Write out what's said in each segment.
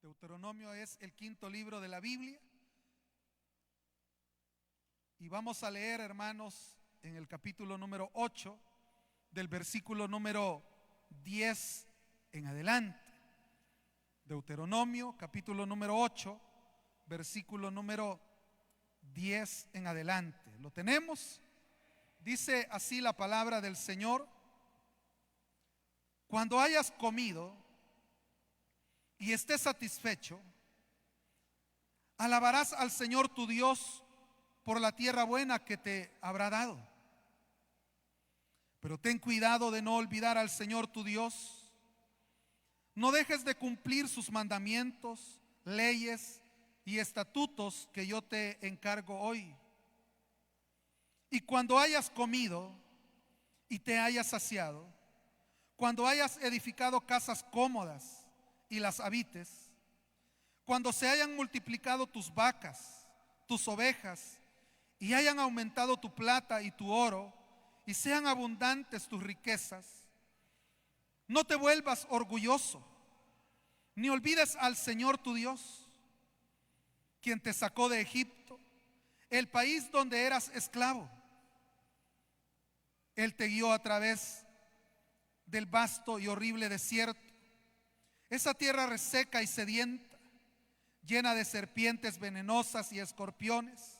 Deuteronomio es el quinto libro de la Biblia. Y vamos a leer, hermanos, en el capítulo número 8, del versículo número 10 en adelante. Deuteronomio, capítulo número 8, versículo número 10 en adelante. ¿Lo tenemos? Dice así la palabra del Señor: cuando hayas comido y estés satisfecho, alabarás al Señor tu Dios por la tierra buena que te habrá dado. Pero ten cuidado de no olvidar al Señor tu Dios. No dejes de cumplir sus mandamientos, leyes y estatutos que yo te encargo hoy. Y cuando hayas comido y te hayas saciado, cuando hayas edificado casas cómodas y las habites, cuando se hayan multiplicado tus vacas, tus ovejas, y hayan aumentado tu plata y tu oro, y sean abundantes tus riquezas, no te vuelvas orgulloso, ni olvides al Señor tu Dios, quien te sacó de Egipto, el país donde eras esclavo. Él te guió a través del vasto y horrible desierto, esa tierra reseca y sedienta, llena de serpientes venenosas y escorpiones.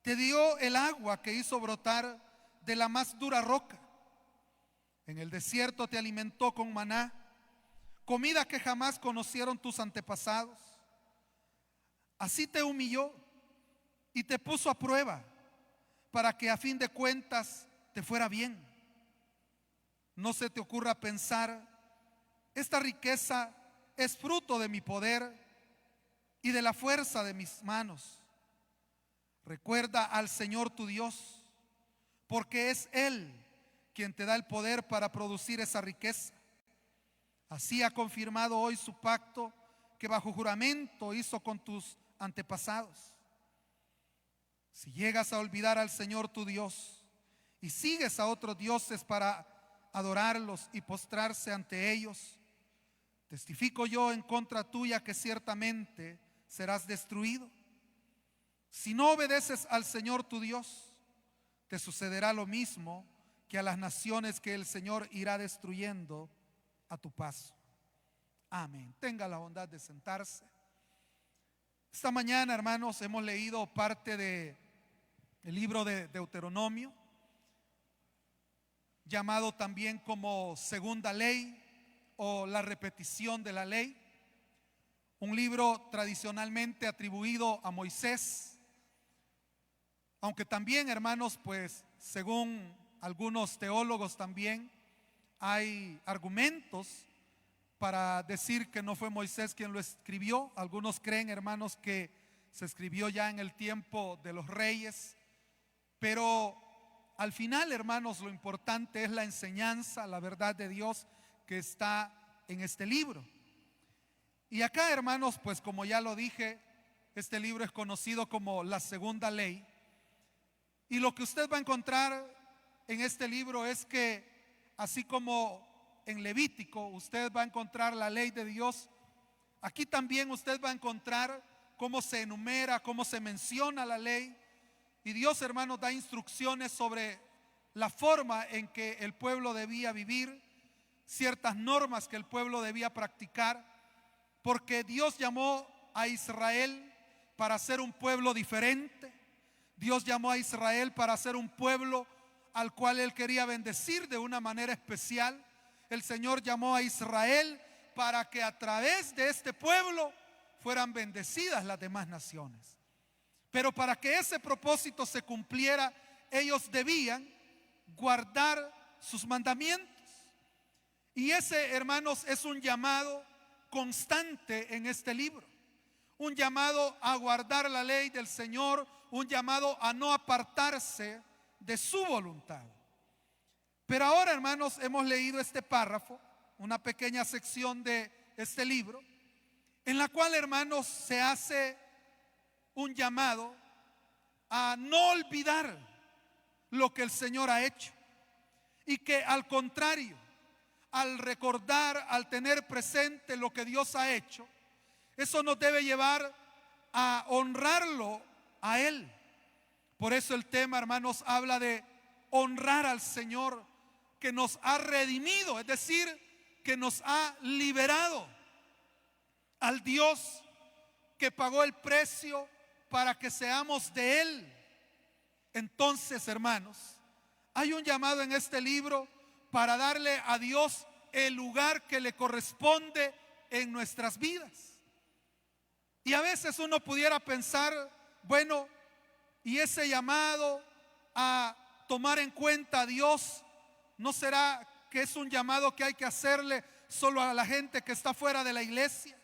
Te dio el agua que hizo brotar de la más dura roca. En el desierto te alimentó con maná, comida que jamás conocieron tus antepasados. Así te humilló y te puso a prueba para que a fin de cuentas te fuera bien. No se te ocurra pensar: esta riqueza es fruto de mi poder y de la fuerza de mis manos. Recuerda al Señor tu Dios, porque es Él quien te da el poder para producir esa riqueza. Así ha confirmado hoy su pacto que bajo juramento hizo con tus antepasados. Si llegas a olvidar al Señor tu Dios y sigues a otros dioses para adorarlos y postrarse ante ellos, testifico yo en contra tuya que ciertamente serás destruido. Si no obedeces al Señor tu Dios, te sucederá lo mismo que a las naciones que el Señor irá destruyendo a tu paso. Amén. Tenga la bondad de sentarse. Esta mañana, hermanos, hemos leído parte del libro de Deuteronomio, llamado también como segunda ley o la repetición de la ley, un libro tradicionalmente atribuido a Moisés, aunque también, hermanos, pues según algunos teólogos también hay argumentos para decir que no fue Moisés quien lo escribió. Algunos creen, hermanos, que se escribió ya en el tiempo de los reyes, pero al final, hermanos, lo importante es la enseñanza, la verdad de Dios que está en este libro. Y acá, hermanos, pues como ya lo dije, este libro es conocido como la segunda ley. Y lo que usted va a encontrar en este libro es que, así como en Levítico usted va a encontrar la ley de Dios, aquí también usted va a encontrar cómo se enumera, cómo se menciona la ley. Y Dios, hermanos, da instrucciones sobre la forma en que el pueblo debía vivir, ciertas normas que el pueblo debía practicar, porque Dios llamó a Israel para ser un pueblo diferente. Dios llamó a Israel para ser un pueblo al cual Él quería bendecir de una manera especial. El Señor llamó a Israel para que a través de este pueblo fueran bendecidas las demás naciones. Pero para que ese propósito se cumpliera, ellos debían guardar sus mandamientos. Y ese, hermanos, es un llamado constante en este libro. Un llamado a guardar la ley del Señor, un llamado a no apartarse de su voluntad. Pero ahora, hermanos, hemos leído este párrafo, una pequeña sección de este libro, en la cual, hermanos, se hace un llamado a no olvidar lo que el Señor ha hecho, y que al contrario, al recordar, al tener presente lo que Dios ha hecho, Eso nos debe llevar a honrarlo a Él. Por eso el tema, hermanos, habla de honrar al Señor que nos ha redimido, es decir, que nos ha liberado, al Dios que pagó el precio para que seamos de Él. Entonces, hermanos, hay un llamado en este libro para darle a Dios el lugar que le corresponde en nuestras vidas. Y a veces uno pudiera pensar, bueno, y ese llamado a tomar en cuenta a Dios, ¿no será que es un llamado que hay que hacerle solo a la gente que está fuera de la iglesia?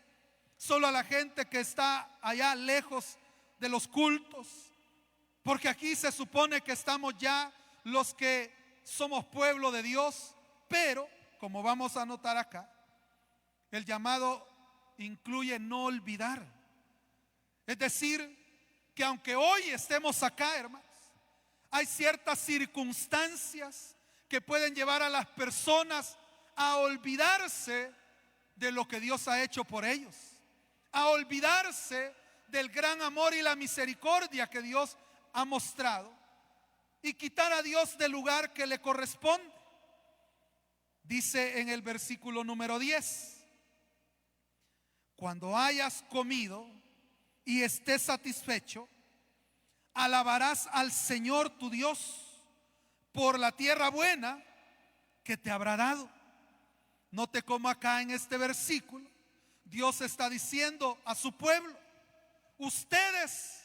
Solo a la gente que está allá lejos de los cultos. Porque aquí se supone que estamos ya los que somos pueblo de Dios. Pero, como vamos a notar acá, el llamado incluye no olvidar. Es decir, que aunque hoy estemos acá, hermanos, hay ciertas circunstancias que pueden llevar a las personas a olvidarse de lo que Dios ha hecho por ellos, a olvidarse del gran amor y la misericordia que Dios ha mostrado y quitar a Dios del lugar que le corresponde. Dice en el versículo número 10: cuando hayas comido y estés satisfecho, alabarás al Señor tu Dios por la tierra buena que te habrá dado. Note cómo acá en este versículo Dios está diciendo a su pueblo: ustedes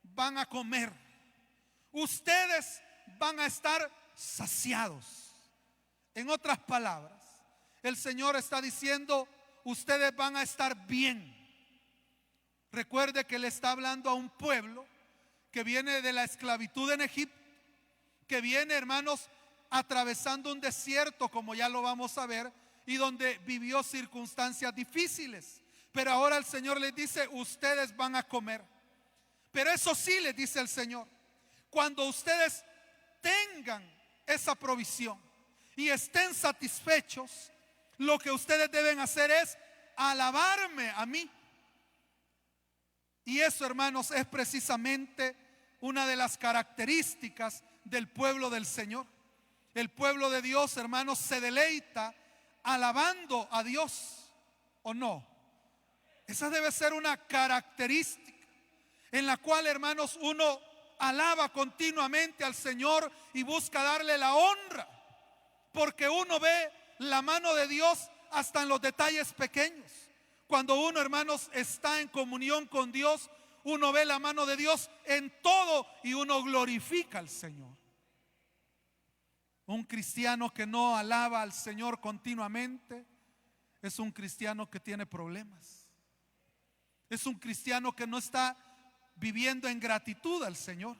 van a comer, ustedes van a estar saciados. En otras palabras, el Señor está diciendo: ustedes van a estar bien. Recuerde que le está hablando a un pueblo que viene de la esclavitud en Egipto, que viene, hermanos, atravesando un desierto, como ya lo vamos a ver, y donde vivió circunstancias difíciles. Pero ahora el Señor les dice: ustedes van a comer. Pero eso sí, les dice el Señor, cuando ustedes tengan esa provisión y estén satisfechos, lo que ustedes deben hacer es alabarme a mí. Y eso, hermanos, es precisamente una de las características del pueblo del Señor. El pueblo de Dios, hermanos, se deleita alabando a Dios, ¿o no? Esa debe ser una característica en la cual, hermanos, uno alaba continuamente al Señor y busca darle la honra, porque uno ve la mano de Dios hasta en los detalles pequeños. Cuando uno, hermanos, está en comunión con Dios, uno ve la mano de Dios en todo y uno glorifica al Señor. Un cristiano que no alaba al Señor continuamente es un cristiano que tiene problemas. Es un cristiano que no está viviendo en gratitud al Señor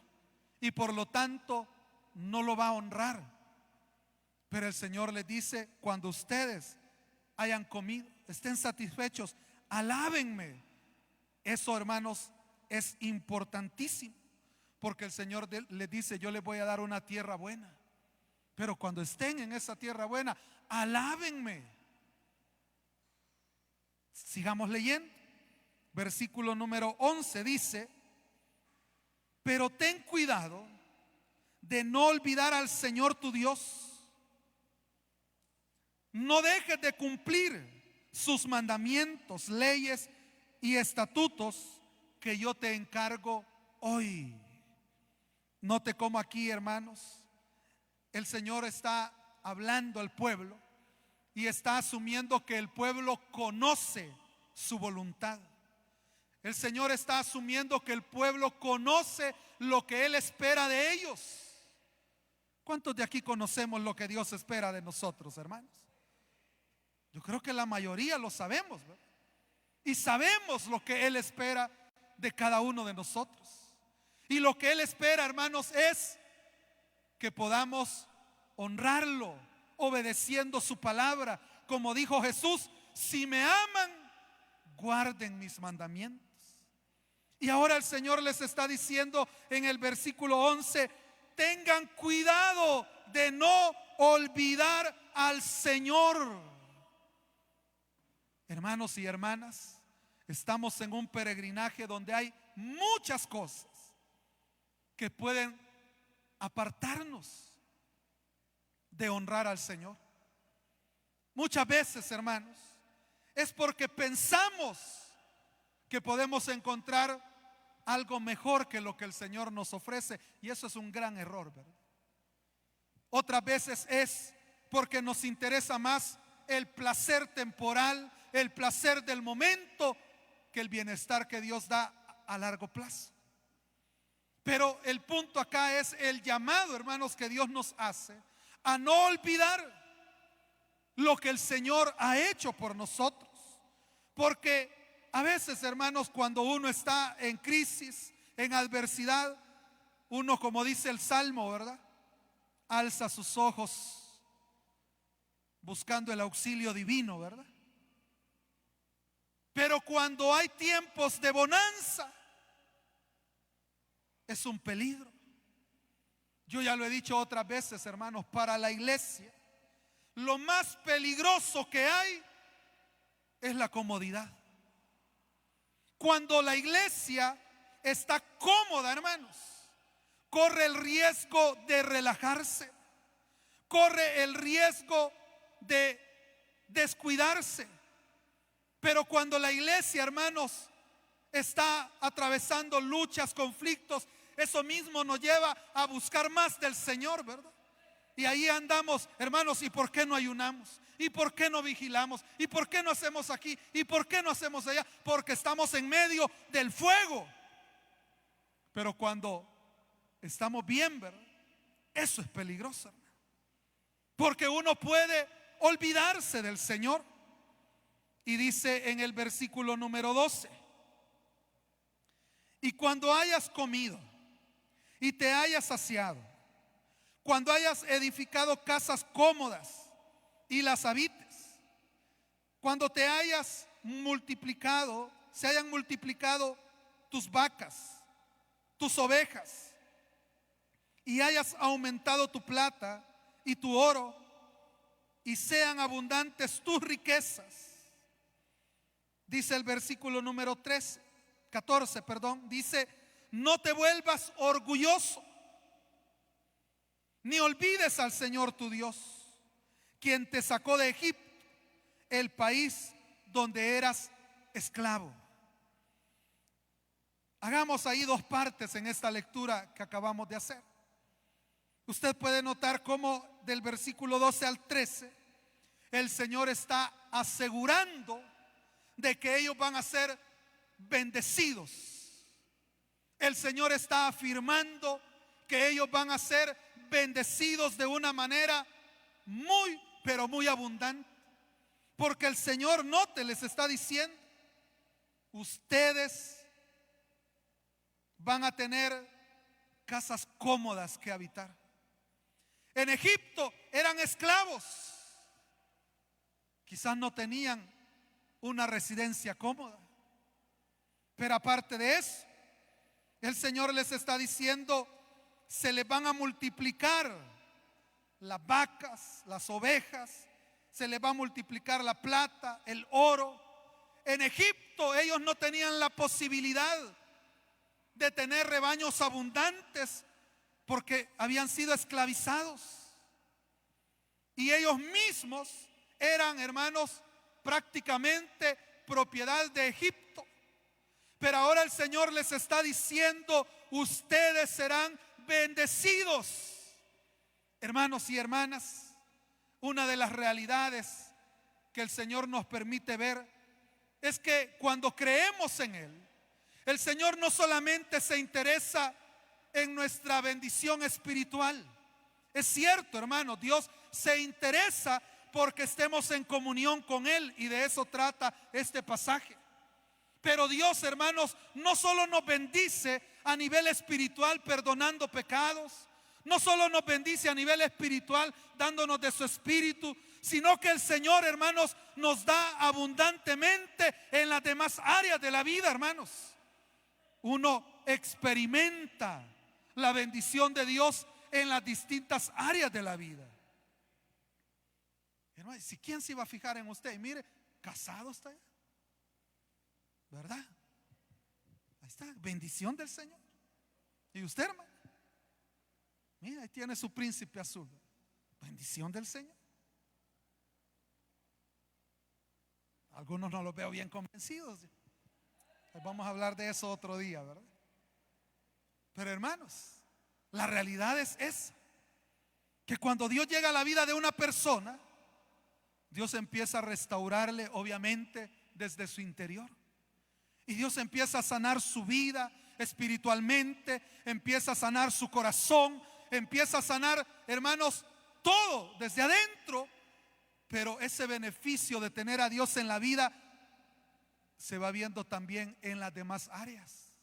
y por lo tanto no lo va a honrar. Pero el Señor les dice: cuando ustedes hayan comido, estén satisfechos, alábenme. Eso, hermanos, es importantísimo, porque el Señor les dice: yo les voy a dar una tierra buena. Pero cuando estén en esa tierra buena, alábenme. Sigamos leyendo. Versículo número 11 dice: pero ten cuidado de no olvidar al Señor tu Dios. No dejes de cumplir sus mandamientos, leyes y estatutos que yo te encargo hoy. Note cómo aquí, hermanos, el Señor está hablando al pueblo y está asumiendo que el pueblo conoce su voluntad. El Señor está asumiendo que el pueblo conoce lo que Él espera de ellos. ¿Cuántos de aquí conocemos lo que Dios espera de nosotros, hermanos? Yo creo que la mayoría lo sabemos, ¿verdad? Y sabemos lo que Él espera de cada uno de nosotros. Y lo que Él espera, hermanos, es que podamos honrarlo, obedeciendo su palabra. Como dijo Jesús: si me aman, guarden mis mandamientos. Y ahora el Señor les está diciendo en el versículo 11: tengan cuidado de no olvidar al Señor. Hermanos y hermanas, Estamos en un peregrinaje donde hay muchas cosas que pueden apartarnos de honrar al Señor. Muchas veces, hermanos, es porque pensamos que podemos encontrar algo mejor que lo que el Señor nos ofrece, y eso es un gran error, ¿verdad? Otras veces es porque nos interesa más el placer temporal, el placer del momento, que el bienestar que Dios da a largo plazo. Pero el punto acá es el llamado, hermanos, que Dios nos hace a no olvidar lo que el Señor ha hecho por nosotros. Porque a veces, hermanos, cuando uno está en crisis, en adversidad, uno, como dice el Salmo, ¿verdad?, alza sus ojos buscando el auxilio divino, ¿verdad? Pero cuando hay tiempos de bonanza, es un peligro. Yo ya lo he dicho otras veces, hermanos, para la iglesia, lo más peligroso que hay es la comodidad. Cuando la iglesia está cómoda, hermanos, corre el riesgo de relajarse, corre el riesgo de descuidarse. Pero cuando la iglesia, hermanos, está atravesando luchas, conflictos, eso mismo nos lleva a buscar más del Señor, ¿verdad? Y ahí andamos, hermanos, ¿y por qué no ayunamos? ¿Y por qué no vigilamos? ¿Y por qué no hacemos aquí? ¿Y por qué no hacemos allá? Porque estamos en medio del fuego. Pero cuando estamos bien, ¿verdad?, eso es peligroso, hermano, porque uno puede olvidarse del Señor. Y dice en el versículo número 12: y cuando hayas comido y te hayas saciado, cuando hayas edificado casas cómodas y las habites, cuando te hayas multiplicado, se hayan multiplicado tus vacas, tus ovejas, y hayas aumentado tu plata y tu oro, y sean abundantes tus riquezas. Dice el versículo número 14, dice: no te vuelvas orgulloso, ni olvides al Señor tu Dios, quien te sacó de Egipto, el país donde eras esclavo. Hagamos ahí dos partes en esta lectura que acabamos de hacer. Usted puede notar cómo del versículo 12 al 13 el Señor está asegurando de que ellos van a ser bendecidos. El Señor está afirmando que ellos van a ser bendecidos de una manera muy, pero muy abundante. Porque el Señor, note, les está diciendo: ustedes van a tener casas cómodas que habitar. En Egipto eran esclavos, quizás no tenían una residencia cómoda, pero aparte de eso, el Señor les está diciendo: se les van a multiplicar las vacas, las ovejas, se les va a multiplicar la plata, el oro. En Egipto ellos no tenían la posibilidad de tener rebaños abundantes porque habían sido esclavizados, y ellos mismos eran, hermanos, prácticamente propiedad de Egipto. Pero ahora el Señor les está diciendo: ustedes serán bendecidos. Hermanos y hermanas, una de las realidades que el Señor nos permite ver es que cuando creemos en Él, el Señor no solamente se interesa en nuestra bendición espiritual. Es cierto, hermano, Dios se interesa porque estemos en comunión con Él, y de eso trata este pasaje. Pero Dios, hermanos, no solo nos bendice a nivel espiritual perdonando pecados, no solo nos bendice a nivel espiritual dándonos de su espíritu, sino que el Señor, hermanos, nos da abundantemente en las demás áreas de la vida, hermanos. Uno experimenta la bendición de Dios en las distintas áreas de la vida. Hermano, si quién se iba a fijar en usted, y mire, casado está ya, ¿verdad? Ahí está, bendición del Señor. Y usted, hermano, mira, ahí tiene su príncipe azul. Bendición del Señor. Algunos no los veo bien convencidos. Vamos a hablar de eso otro día, ¿verdad? Pero hermanos, la realidad es esa, que cuando Dios llega a la vida de una persona, Dios empieza a restaurarle, obviamente, desde su interior. Y Dios empieza a sanar su vida espiritualmente, empieza a sanar su corazón, empieza a sanar, hermanos, todo desde adentro. Pero ese beneficio de tener a Dios en la vida se va viendo también en las demás áreas.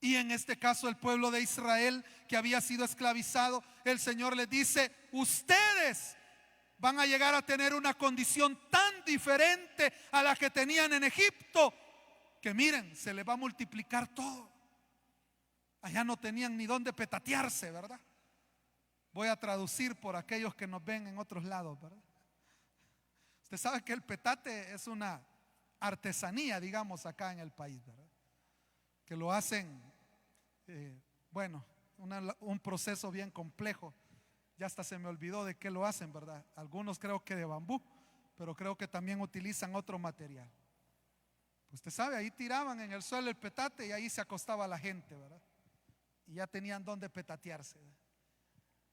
Y en este caso el pueblo de Israel, que había sido esclavizado, el Señor les dice: ustedes van a llegar a tener una condición tan diferente a la que tenían en Egipto, que miren, se les va a multiplicar todo. Allá no tenían ni dónde petatearse, ¿verdad? Voy a traducir por aquellos que nos ven en otros lados, ¿verdad? Usted sabe que el petate es una artesanía, digamos, acá en el país, ¿verdad? Que lo hacen, un proceso bien complejo. Ya hasta se me olvidó de qué lo hacen, ¿verdad? Algunos creo que de bambú, pero creo que también utilizan otro material. Usted sabe, ahí tiraban en el suelo el petate y ahí se acostaba la gente, ¿verdad? Y ya tenían donde petatearse, ¿verdad?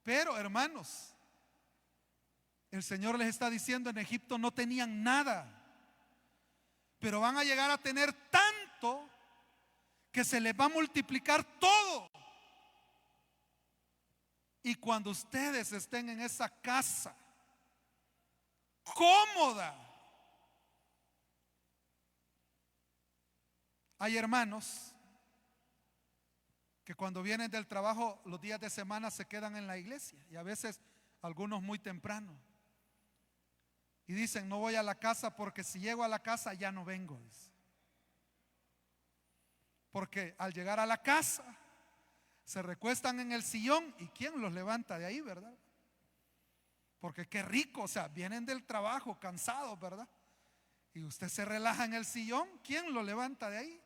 Pero hermanos, el Señor les está diciendo: en Egipto no tenían nada, pero van a llegar a tener tanto que se les va a multiplicar todo. Y cuando ustedes estén en esa casa cómoda, hay hermanos que cuando vienen del trabajo los días de semana se quedan en la iglesia, y a veces algunos muy temprano, y dicen: no voy a la casa porque si llego a la casa ya no vengo, dice. Porque al llegar a la casa se recuestan en el sillón, y ¿quién los levanta de ahí, verdad? Porque qué rico, o sea, vienen del trabajo cansados, ¿verdad? Y usted se relaja en el sillón, ¿quién lo levanta de ahí?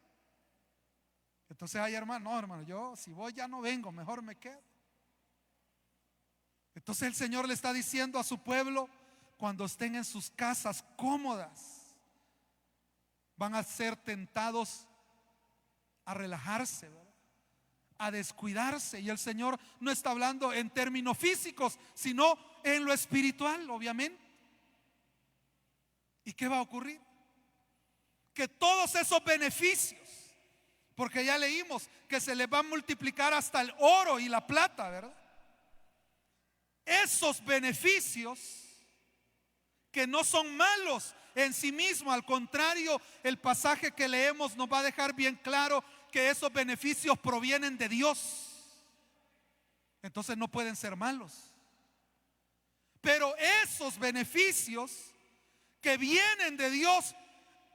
Entonces hay hermanos: no, hermano, yo si voy ya no vengo, mejor me quedo. Entonces el Señor le está diciendo a su pueblo: cuando estén en sus casas cómodas, van a ser tentados a relajarse, ¿verdad? A descuidarse. Y el Señor no está hablando en términos físicos, sino en lo espiritual, obviamente. ¿Y qué va a ocurrir? Que todos esos beneficios, porque ya leímos que se les va a multiplicar hasta el oro y la plata, ¿verdad? Esos beneficios, que no son malos en sí mismos, al contrario, el pasaje que leemos nos va a dejar bien claro que esos beneficios provienen de Dios. Entonces no pueden ser malos. Pero esos beneficios que vienen de Dios,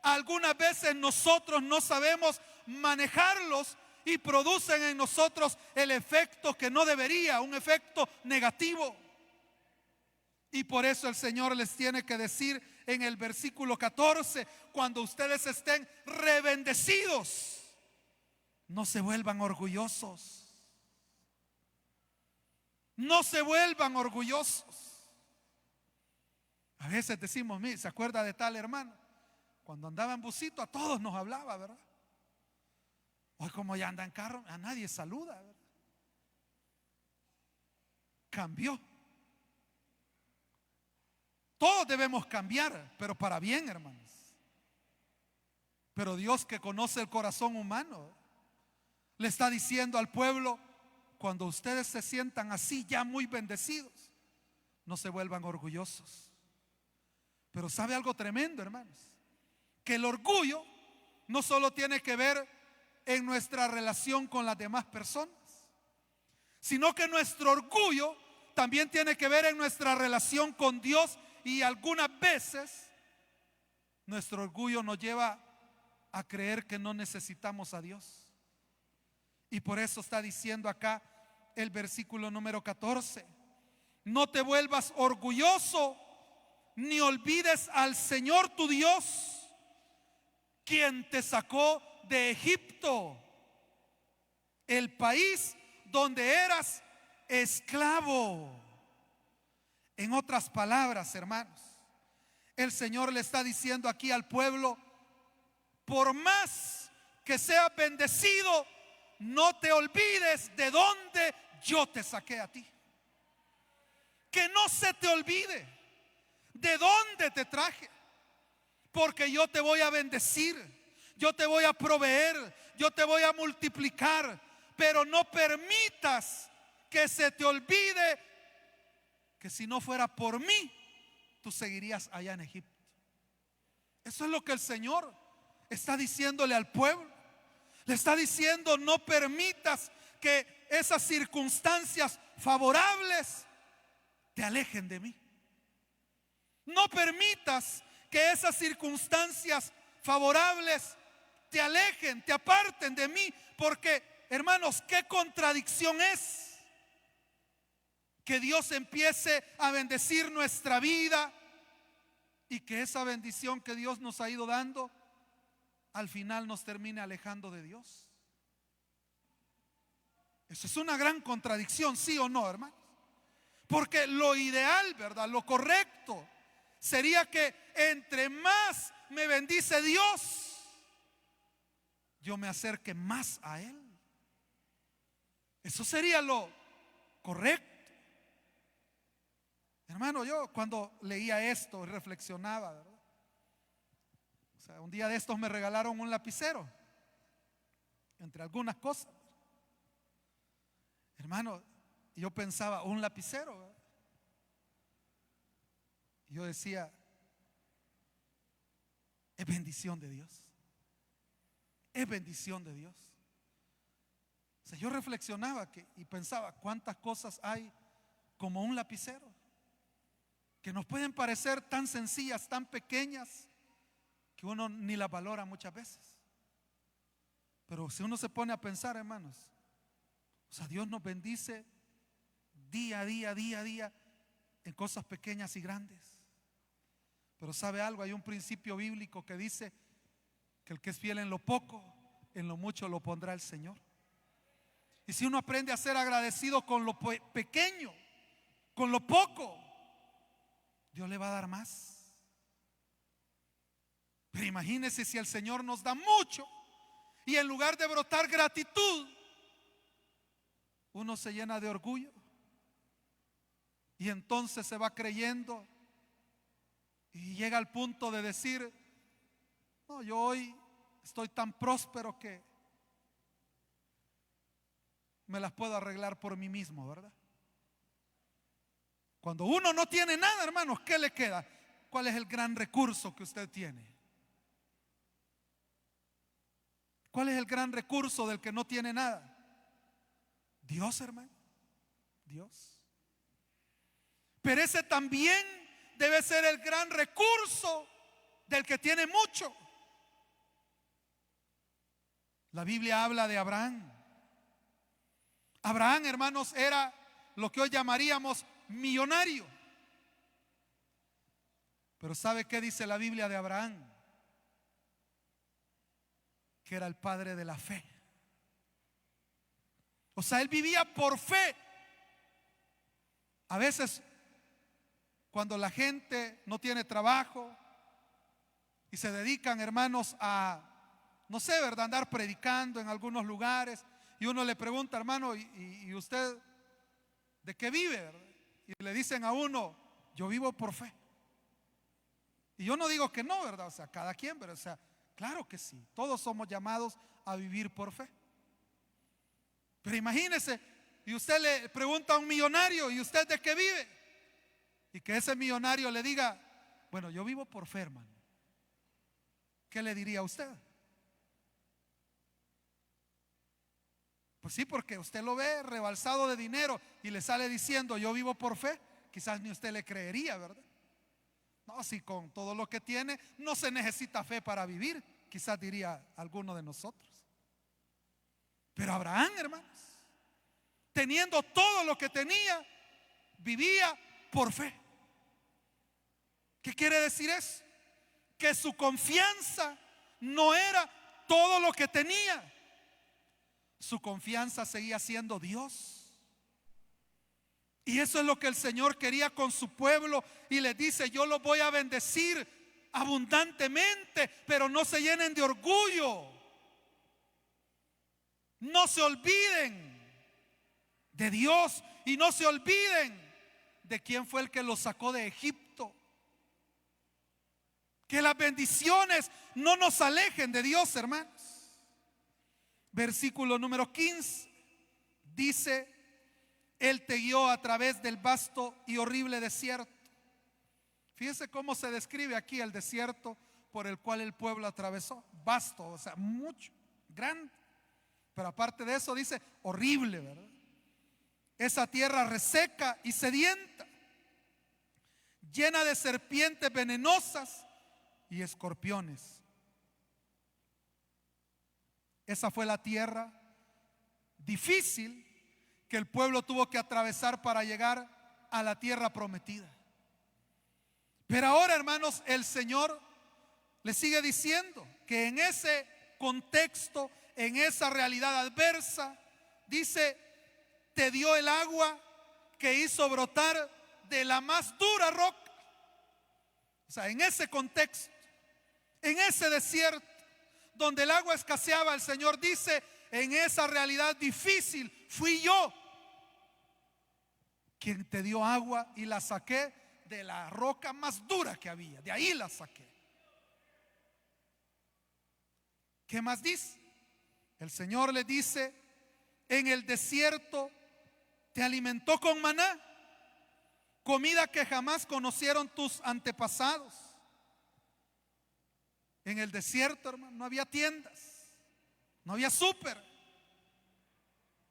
algunas veces nosotros no sabemos manejarlos y producen en nosotros el efecto que no debería, un efecto negativo. Y por eso el Señor les tiene que decir en el versículo 14: cuando ustedes estén rebendecidos, no se vuelvan orgullosos. No se vuelvan orgullosos. A veces decimos: ¿se acuerda de tal hermano? Cuando andaba en busito a todos nos hablaba, ¿verdad? Hoy como ya anda en carro, a nadie saluda, ¿verdad? Cambió. Todos debemos cambiar, pero para bien, hermanos. Pero Dios, que conoce el corazón humano, le está diciendo al pueblo: cuando ustedes se sientan así, ya muy bendecidos, no se vuelvan orgullosos. Pero ¿sabe algo tremendo, hermanos? Que el orgullo no solo tiene que ver en nuestra relación con las demás personas, sino que nuestro orgullo también tiene que ver en nuestra relación con Dios. Y algunas veces nuestro orgullo nos lleva a creer que no necesitamos a Dios. Y por eso está diciendo acá el versículo número 14: no te vuelvas orgulloso, ni olvides al Señor tu Dios, quien te sacó de Egipto, el país donde eras esclavo. En otras palabras, hermanos, el Señor le está diciendo aquí al pueblo: por más que seas bendecido, no te olvides de dónde yo te saqué a ti. Que no se te olvide de dónde te traje, porque yo te voy a bendecir, yo te voy a proveer, yo te voy a multiplicar. Pero no permitas que se te olvide que si no fuera por mí, tú seguirías allá en Egipto. Eso es lo que el Señor está diciéndole al pueblo. Le está diciendo: no permitas que esas circunstancias favorables te alejen de mí. No permitas que esas circunstancias favorables te alejen, te aparten de mí. Porque, hermanos, qué contradicción es que Dios empiece a bendecir nuestra vida y que esa bendición que Dios nos ha ido dando al final nos termine alejando de Dios. Eso es una gran contradicción, ¿sí o no, hermanos? Porque lo ideal, ¿verdad?, lo correcto sería que entre más me bendice Dios, yo me acerque más a Él. Eso sería lo correcto. Hermano, yo cuando leía esto reflexionaba, ¿verdad? O sea, un día de estos me regalaron un lapicero, entre algunas cosas. Hermano, yo pensaba, un lapicero, ¿verdad? Y yo decía, es bendición de Dios. Es bendición de Dios. O sea, yo reflexionaba y pensaba, cuántas cosas hay como un lapicero, que nos pueden parecer tan sencillas, tan pequeñas, que uno ni las valora muchas veces. Pero si uno se pone a pensar, hermanos, o sea, Dios nos bendice día a día, día a día, en cosas pequeñas y grandes. Pero ¿sabe algo? Hay un principio bíblico que dice que el que es fiel en lo poco, en lo mucho lo pondrá el Señor. Y si uno aprende a ser agradecido con lo pequeño, con lo poco, Dios le va a dar más. Pero imagínese si el Señor nos da mucho y en lugar de brotar gratitud, uno se llena de orgullo y entonces se va creyendo y llega al punto de decir: no, yo hoy estoy tan próspero que me las puedo arreglar por mí mismo, ¿verdad? Cuando uno no tiene nada, hermanos, ¿qué le queda? ¿Cuál es el gran recurso que usted tiene? ¿Cuál es el gran recurso del que no tiene nada? Dios, hermano, Dios. Pero ese también debe ser el gran recurso del que tiene mucho. La Biblia habla de Abraham. Abraham, hermanos, era lo que hoy llamaríamos millonario. Pero ¿sabe qué dice la Biblia de Abraham? Que era el padre de la fe. O sea, él vivía por fe. A veces, cuando la gente no tiene trabajo y se dedican, hermanos, a, no sé, ¿verdad?, andar predicando en algunos lugares, y uno le pregunta: hermano, ¿y usted de qué vive, verdad? Y le dicen a uno: yo vivo por fe. Y yo no digo que no, ¿verdad? O sea, cada quien, pero o sea, claro que sí, todos somos llamados a vivir por fe. Pero imagínese, y usted le pregunta a un millonario: ¿y usted de qué vive? Y que ese millonario le diga: bueno, yo vivo por fe, hermano. ¿Qué le diría a usted? Pues sí, porque usted lo ve rebalsado de dinero y le sale diciendo: yo vivo por fe. Quizás ni usted le creería, ¿verdad? No, si con todo lo que tiene no se necesita fe para vivir, quizás diría alguno de nosotros. Pero Abraham, hermanos, teniendo todo lo que tenía, vivía por fe. ¿Qué quiere decir eso? Que su confianza no era todo lo que tenía. Su confianza seguía siendo Dios. Y eso es lo que el Señor quería con su pueblo. Y les dice: yo los voy a bendecir abundantemente, pero no se llenen de orgullo. No se olviden de Dios y no se olviden de quién fue el que los sacó de Egipto. Que las bendiciones no nos alejen de Dios, hermanos. Versículo número 15 dice: Él te guió a través del vasto y horrible desierto. Fíjese cómo se describe aquí el desierto por el cual el pueblo atravesó. Vasto, o sea, mucho, grande. Pero aparte de eso dice horrible, ¿verdad? Esa tierra reseca y sedienta, llena de serpientes venenosas y escorpiones. Esa fue la tierra difícil que el pueblo tuvo que atravesar para llegar a la tierra prometida. Pero ahora, hermanos, el Señor le sigue diciendo que en ese contexto, en esa realidad adversa, dice: te dio el agua que hizo brotar de la más dura roca. O sea, en ese contexto, en ese desierto donde el agua escaseaba, el Señor dice: en esa realidad difícil fui yo quien te dio agua y la saqué de la roca más dura que había. De ahí la saqué. ¿Qué más dice? El Señor le dice: en el desierto te alimentó con maná, comida que jamás conocieron tus antepasados. En el desierto, hermano, no había tiendas, no había súper,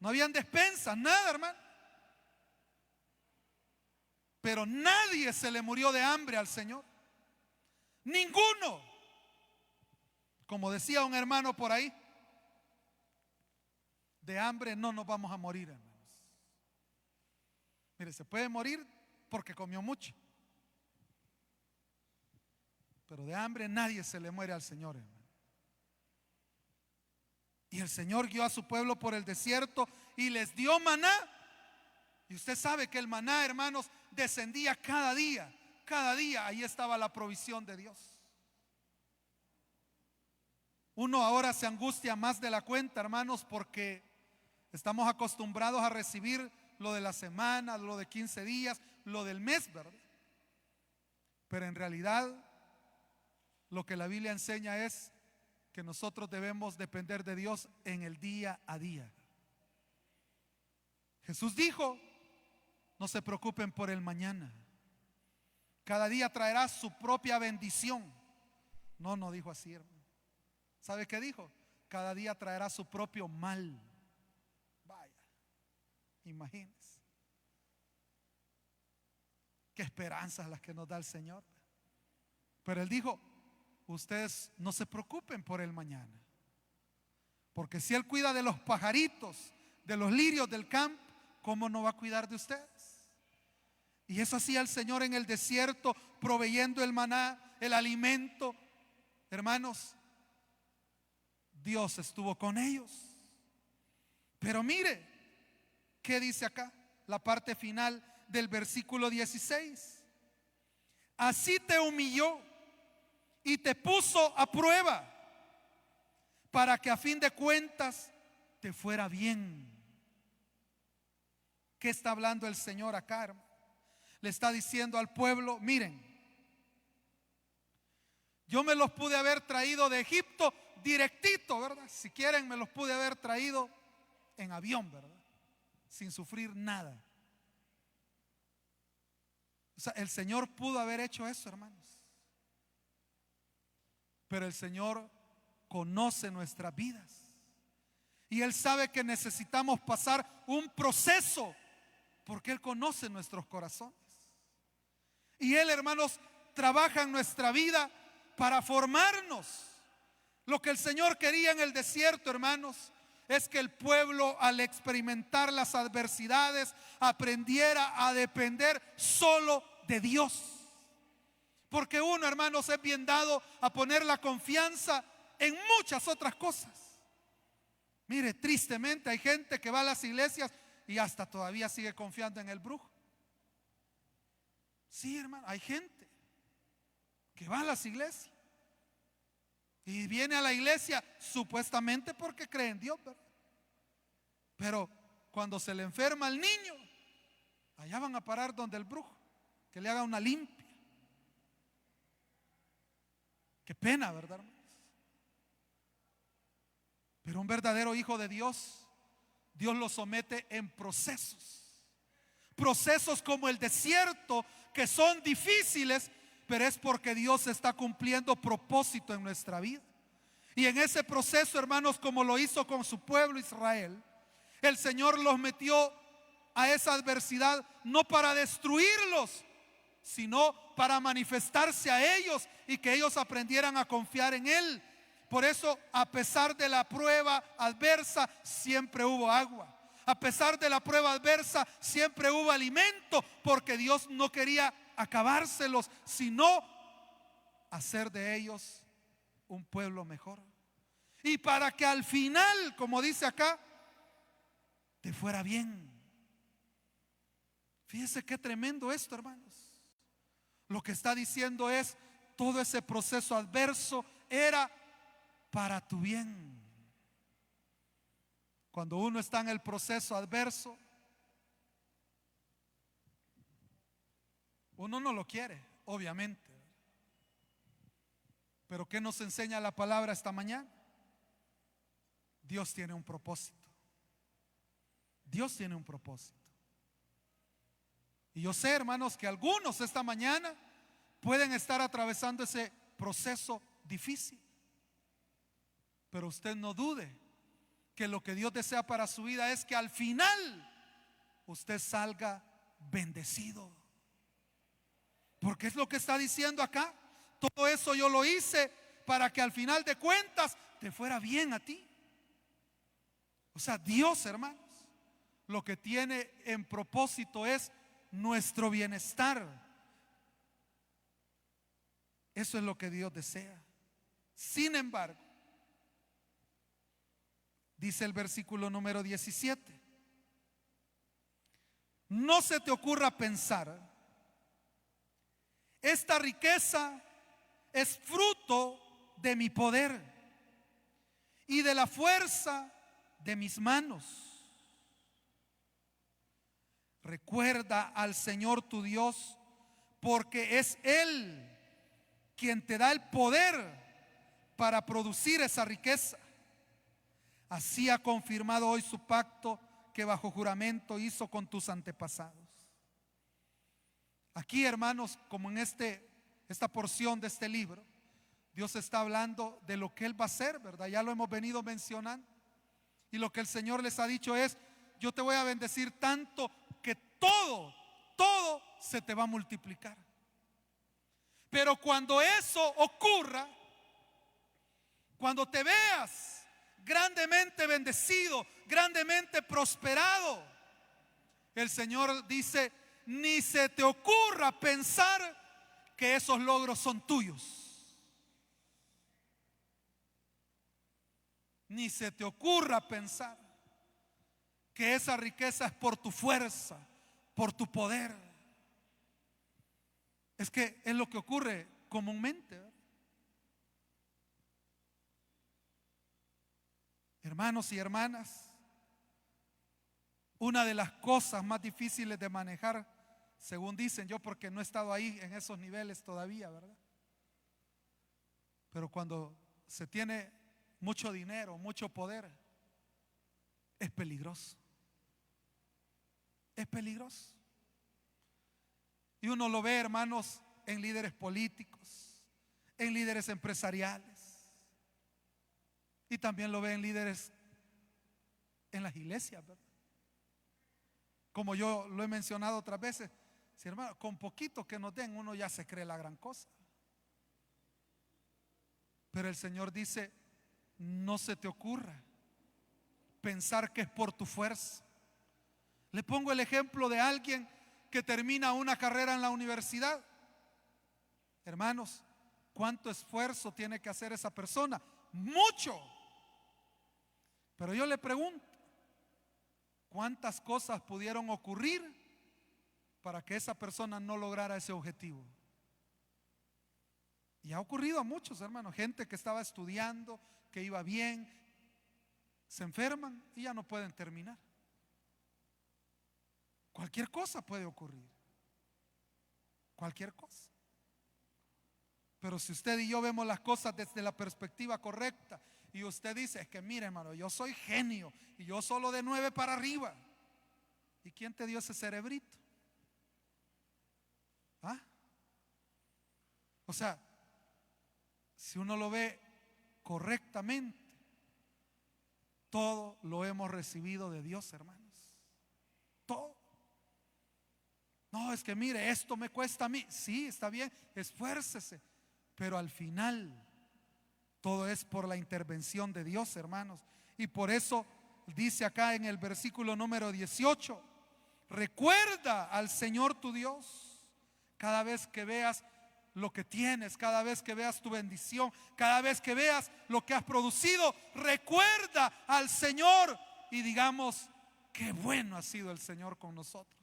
no habían despensas, nada, hermano. Pero nadie se le murió de hambre al Señor. Ninguno. Como decía un hermano por ahí, de hambre no nos vamos a morir, hermanos. Mire, se puede morir porque comió mucho, pero de hambre nadie se le muere al Señor, hermano. Y el Señor guió a su pueblo por el desierto y les dio maná. Y usted sabe que el maná, hermanos, descendía cada día. Cada día ahí estaba la provisión de Dios. Uno ahora se angustia más de la cuenta, hermanos, porque estamos acostumbrados a recibir lo de la semana, lo de 15 días, lo del mes, ¿verdad? Pero en realidad lo que la Biblia enseña es que nosotros debemos depender de Dios en el día a día. Jesús dijo: no se preocupen por el mañana, cada día traerá su propia bendición. No dijo así, hermano. ¿Sabe qué dijo? Cada día traerá su propio mal. Vaya, imagínense qué esperanzas las que nos da el Señor. Pero Él dijo: ustedes no se preocupen por el mañana, porque si Él cuida de los pajaritos, de los lirios del campo, ¿cómo no va a cuidar de ustedes? Y eso hacía el Señor en el desierto, proveyendo el maná, el alimento. Hermanos, Dios estuvo con ellos. Pero mire, ¿qué dice acá? La parte final del versículo 16. Así te humilló y te puso a prueba, para que a fin de cuentas te fuera bien. ¿Qué está hablando el Señor acá, hermano? Le está diciendo al pueblo: miren, yo me los pude haber traído de Egipto directito, ¿verdad? Si quieren me los pude haber traído en avión, ¿verdad? Sin sufrir nada. O sea, el Señor pudo haber hecho eso, hermanos. Pero el Señor conoce nuestras vidas y Él sabe que necesitamos pasar un proceso, porque Él conoce nuestros corazones. Y Él, hermanos, trabaja en nuestra vida para formarnos. Lo que el Señor quería en el desierto, hermanos, es que el pueblo, al experimentar las adversidades, aprendiera a depender solo de Dios. Porque uno, hermanos, es bien dado a poner la confianza en muchas otras cosas. Mire, tristemente hay gente que va a las iglesias y hasta todavía sigue confiando en el brujo. Sí, hermano, hay gente que va a las iglesias y viene a la iglesia supuestamente porque cree en Dios, ¿verdad? Pero cuando se le enferma al niño, allá van a parar donde el brujo, que le haga una limpia. Qué pena, ¿verdad, hermanos? Pero un verdadero hijo de Dios, Dios lo somete en procesos. Procesos como el desierto, que son difíciles, pero es porque Dios está cumpliendo propósito en nuestra vida. Y en ese proceso, hermanos, como lo hizo con su pueblo Israel, el Señor los metió a esa adversidad no para destruirlos, sino para manifestarse a ellos y que ellos aprendieran a confiar en Él. Por eso, a pesar de la prueba adversa, siempre hubo agua. A pesar de la prueba adversa, siempre hubo alimento, porque Dios no quería acabárselos, sino hacer de ellos un pueblo mejor. Y para que al final, como dice acá, te fuera bien. Fíjese qué tremendo esto, hermanos. Lo que está diciendo es, todo ese proceso adverso era para tu bien. Cuando uno está en el proceso adverso, uno no lo quiere, obviamente. Pero ¿qué nos enseña la palabra esta mañana? Dios tiene un propósito. Dios tiene un propósito. Y yo sé, hermanos, que algunos esta mañana pueden estar atravesando ese proceso difícil. Pero usted no dude que lo que Dios desea para su vida es que al final usted salga bendecido. Porque es lo que está diciendo acá. Todo eso yo lo hice para que al final de cuentas te fuera bien a ti. O sea, Dios, hermanos, lo que tiene en propósito es nuestro bienestar. Eso es lo que Dios desea. Sin embargo, dice el versículo número 17, no se te ocurra pensar, esta riqueza es fruto de mi poder y de la fuerza de mis manos. Recuerda al Señor tu Dios, porque es Él quien te da el poder para producir esa riqueza. Así ha confirmado hoy su pacto que bajo juramento hizo con tus antepasados. Aquí, hermanos, como en esta porción de este libro, Dios está hablando de lo que Él va a hacer, ¿verdad? Ya lo hemos venido mencionando. Y lo que el Señor les ha dicho es, yo te voy a bendecir tanto que todo se te va a multiplicar. Pero cuando eso ocurra, cuando te veas grandemente bendecido, grandemente prosperado, el Señor dice, ni se te ocurra pensar que esos logros son tuyos. Ni se te ocurra pensar que esa riqueza es por tu fuerza, por tu poder. Es que es lo que ocurre comúnmente, ¿verdad? Hermanos y hermanas, una de las cosas más difíciles de manejar, según dicen, yo porque no he estado ahí en esos niveles todavía, ¿verdad? Pero cuando se tiene mucho dinero, mucho poder, es peligroso. Es peligroso. Y uno lo ve, hermanos, en líderes políticos, en líderes empresariales, y también lo ve en líderes en las iglesias, ¿verdad? Como yo lo he mencionado otras veces, si, hermano, con poquito que nos den, uno ya se cree la gran cosa. Pero el Señor dice, no se te ocurra pensar que es por tu fuerza. Le pongo el ejemplo de alguien que termina una carrera en la universidad. Hermanos, ¿cuánto esfuerzo tiene que hacer esa persona mucho. Pero yo le pregunto, ¿cuántas cosas pudieron ocurrir para que esa persona no lograra ese objetivo? Y ha ocurrido a muchos, hermanos, gente que estaba estudiando, que iba bien, se enferman y ya no pueden terminar. Cualquier cosa puede ocurrir, cualquier cosa. Pero si usted y yo vemos las cosas desde la perspectiva correcta, y usted dice, es que mire, hermano, yo soy genio y yo solo de 9 para arriba. ¿Y quién te dio ese cerebrito? ¿Ah? O sea, si uno lo ve correctamente, todo lo hemos recibido de Dios, hermanos. Todo. No, es que mire, esto me cuesta a mí. Sí, está bien, esfuércese. Pero al final, todo es por la intervención de Dios, hermanos. Y por eso dice acá en el versículo número 18, recuerda al Señor tu Dios cada vez que veas lo que tienes, cada vez que veas tu bendición, cada vez que veas lo que has producido. Recuerda al Señor y digamos, qué bueno ha sido el Señor con nosotros,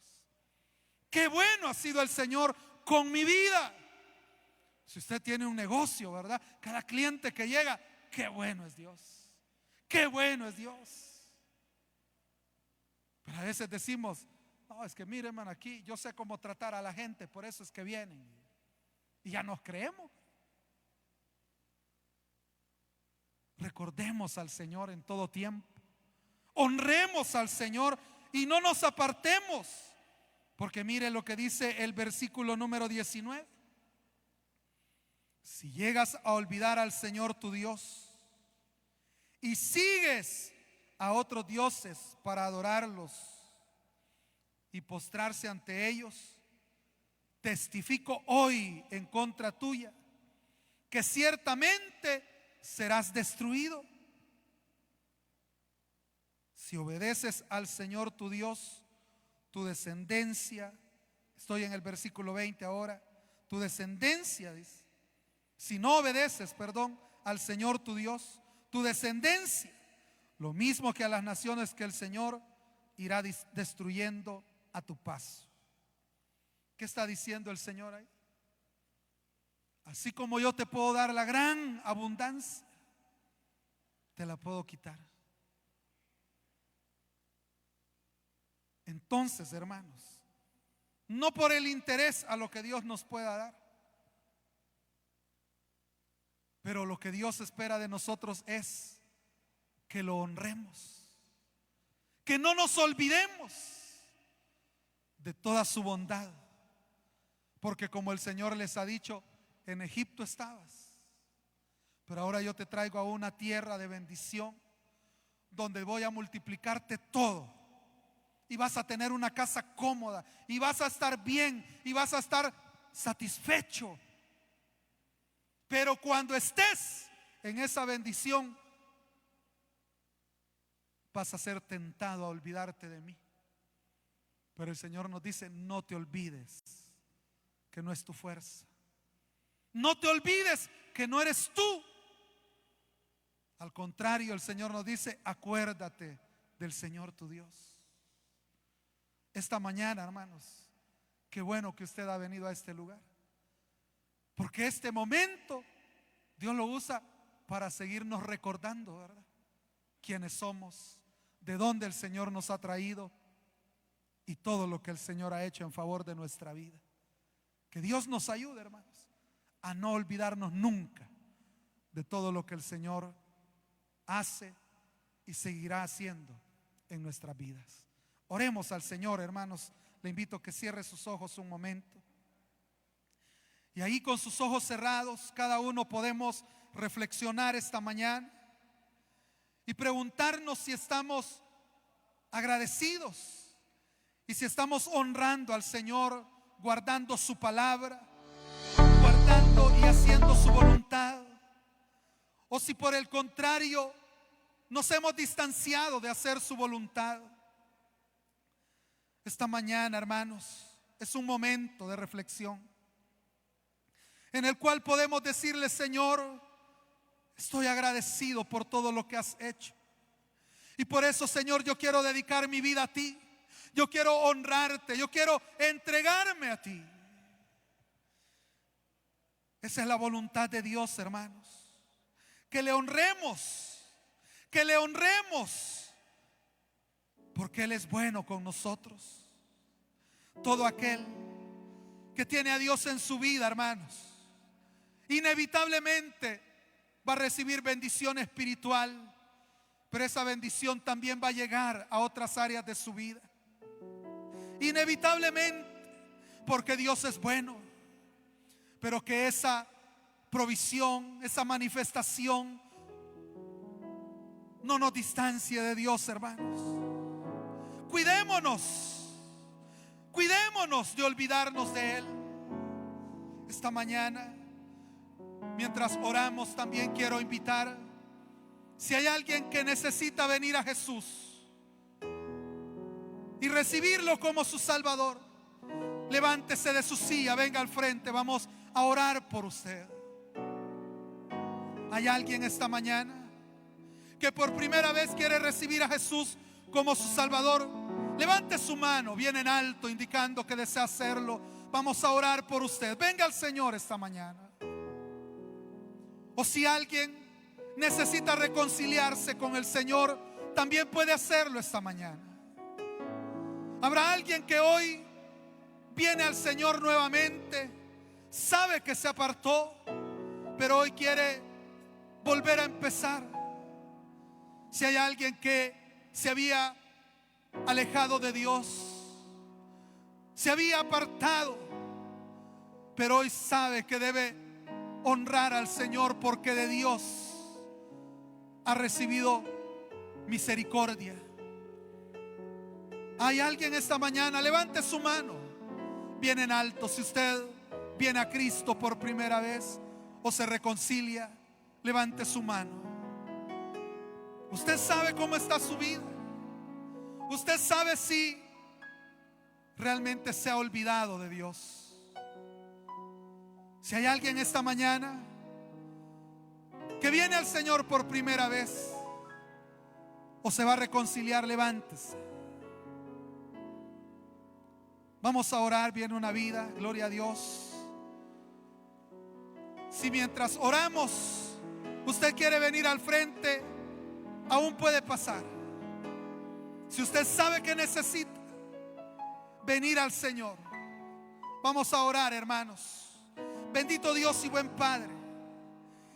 qué bueno ha sido el Señor con mi vida. Si usted tiene un negocio, ¿verdad? Cada cliente que llega, qué bueno es Dios, qué bueno es Dios. Pero a veces decimos, no, es que mire, hermano, aquí yo sé cómo tratar a la gente, por eso es que vienen. Y ya nos creemos. Recordemos al Señor en todo tiempo, honremos al Señor y no nos apartemos, porque mire lo que dice el versículo número 19. Si llegas a olvidar al Señor tu Dios y sigues a otros dioses para adorarlos y postrarse ante ellos, testifico hoy en contra tuya que ciertamente serás destruido. Si obedeces al Señor tu Dios, tu descendencia, estoy en el versículo 20 ahora, tu descendencia, dice, si no obedeces, perdón, al Señor tu Dios, tu descendencia, lo mismo que a las naciones que el Señor irá destruyendo a tu paso. ¿Qué está diciendo el Señor ahí? Así como yo te puedo dar la gran abundancia, te la puedo quitar. Entonces, hermanos, no por el interés a lo que Dios nos pueda dar, pero lo que Dios espera de nosotros es que lo honremos, que no nos olvidemos de toda su bondad, porque como el Señor les ha dicho, en Egipto estabas, pero ahora yo te traigo a una tierra de bendición donde voy a multiplicarte todo y vas a tener una casa cómoda y vas a estar bien y vas a estar satisfecho. Pero cuando estés en esa bendición, vas a ser tentado a olvidarte de mí. Pero el Señor nos dice, no te olvides que no es tu fuerza. No te olvides que no eres tú. Al contrario, el Señor nos dice, acuérdate del Señor tu Dios. Esta mañana, hermanos, qué bueno que usted ha venido a este lugar, porque este momento Dios lo usa para seguirnos recordando, ¿verdad? Quiénes somos, de dónde el Señor nos ha traído y todo lo que el Señor ha hecho en favor de nuestra vida. Que Dios nos ayude, hermanos, a no olvidarnos nunca de todo lo que el Señor hace y seguirá haciendo en nuestras vidas. Oremos al Señor, hermanos. Le invito a que cierre sus ojos un momento. Y ahí con sus ojos cerrados, cada uno podemos reflexionar esta mañana y preguntarnos si estamos agradecidos y si estamos honrando al Señor, guardando su palabra, guardando y haciendo su voluntad, o si por el contrario nos hemos distanciado de hacer su voluntad. Esta mañana, hermanos, es un momento de reflexión en el cual podemos decirle, Señor, Estoy agradecido por todo lo que has hecho. Y por eso, Señor, yo quiero dedicar mi vida a ti. Yo quiero honrarte, yo quiero entregarme a ti. Esa es la voluntad de Dios, hermanos. Que le honremos, porque Él es bueno con nosotros. Todo aquel que tiene a Dios en su vida, hermanos, inevitablemente va a recibir bendición espiritual, pero esa bendición también va a llegar a otras áreas de su vida. Inevitablemente, porque Dios es bueno, pero que esa provisión, esa manifestación no nos distancie de Dios, hermanos. Cuidémonos de olvidarnos de Él. Esta mañana, mientras oramos, también quiero invitar, si hay alguien que necesita venir a Jesús y recibirlo como su Salvador, levántese de su silla, venga al frente, vamos a orar por usted. ¿Hay alguien esta mañana que por primera vez quiere recibir a Jesús como su Salvador? Levante su mano bien en alto, indicando que desea hacerlo. Vamos a orar por usted. Venga al Señor esta mañana. O si alguien necesita reconciliarse con el Señor, también puede hacerlo esta mañana. Habrá alguien que hoy viene al Señor nuevamente, sabe que se apartó, pero hoy quiere volver a empezar. Si hay alguien que se había alejado de Dios, se había apartado, pero hoy sabe que debe honrar al Señor, porque de Dios ha recibido misericordia. ¿Hay alguien esta mañana? Levante su mano bien en alto. Si usted viene a Cristo por primera vez o se reconcilia, levante su mano. Usted sabe cómo está su vida. Usted sabe si realmente se ha olvidado de Dios. Si hay alguien esta mañana que viene al Señor por primera vez o se va a reconciliar, levántese. Vamos a orar bien una vida, gloria a Dios. Si mientras oramos usted quiere venir al frente, aún puede pasar. Si usted sabe que necesita venir al Señor, vamos a orar, hermanos. Bendito Dios y buen Padre,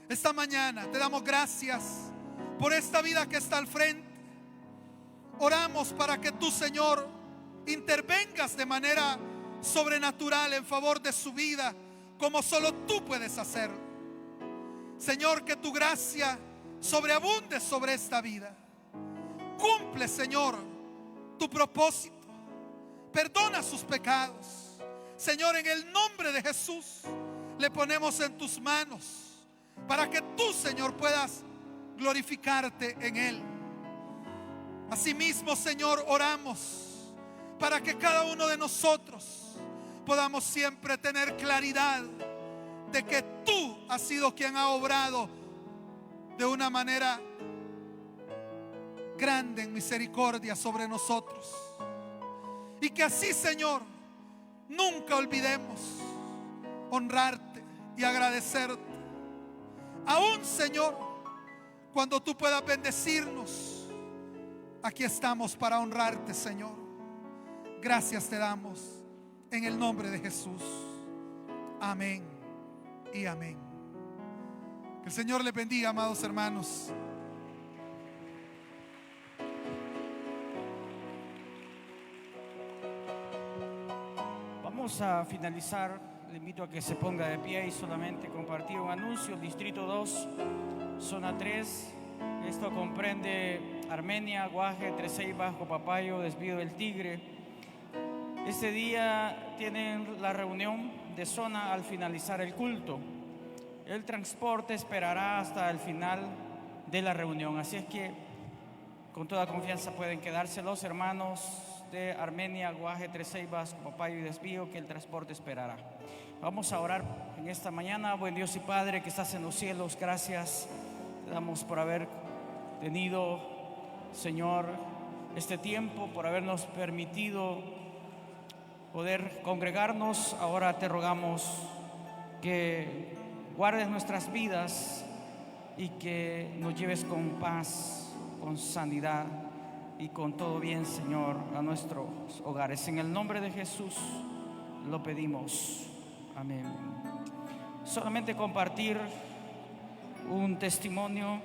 esta mañana te damos gracias por esta vida que está al frente. Oramos para que tú, Señor, intervengas de manera sobrenatural en favor de su vida, como solo tú puedes hacerlo. Señor, que tu gracia sobreabunde sobre esta vida. Cumple, Señor, tu propósito. Perdona sus pecados. Señor, en el nombre de Jesús le ponemos en tus manos para que tú, Señor, puedas glorificarte en él. Asimismo, Señor, oramos para que cada uno de nosotros podamos siempre tener claridad de que tú has sido quien ha obrado de una manera grande en misericordia sobre nosotros. Y que así, Señor, nunca olvidemos honrarte y agradecerte. Aún, Señor, cuando tú puedas bendecirnos, aquí estamos para honrarte, Señor. Gracias te damos en el nombre de Jesús. Amén y amén. Que el Señor les bendiga, amados hermanos. Vamos a finalizar. Le invito a que se ponga de pie y solamente compartir un anuncio. Distrito 2, zona 3. Esto comprende Armenia, Guaje, Tres Ceibas, Copapayo, Desvío del Tigre. Este día tienen la reunión de zona al finalizar el culto. El transporte esperará hasta el final de la reunión. Así es que con toda confianza pueden quedarse los hermanos de Armenia, Guaje, Tres Ceibas, Copapayo y Desvío, que el transporte esperará. Vamos a orar en esta mañana. Buen Dios y Padre que estás en los cielos, gracias Te damos por haber tenido, Señor, este tiempo, por habernos permitido poder congregarnos. Ahora te rogamos que guardes nuestras vidas y que nos lleves con paz, con sanidad y con todo bien, Señor, a nuestros hogares. En el nombre de Jesús lo pedimos. Amén. Solamente compartir un testimonio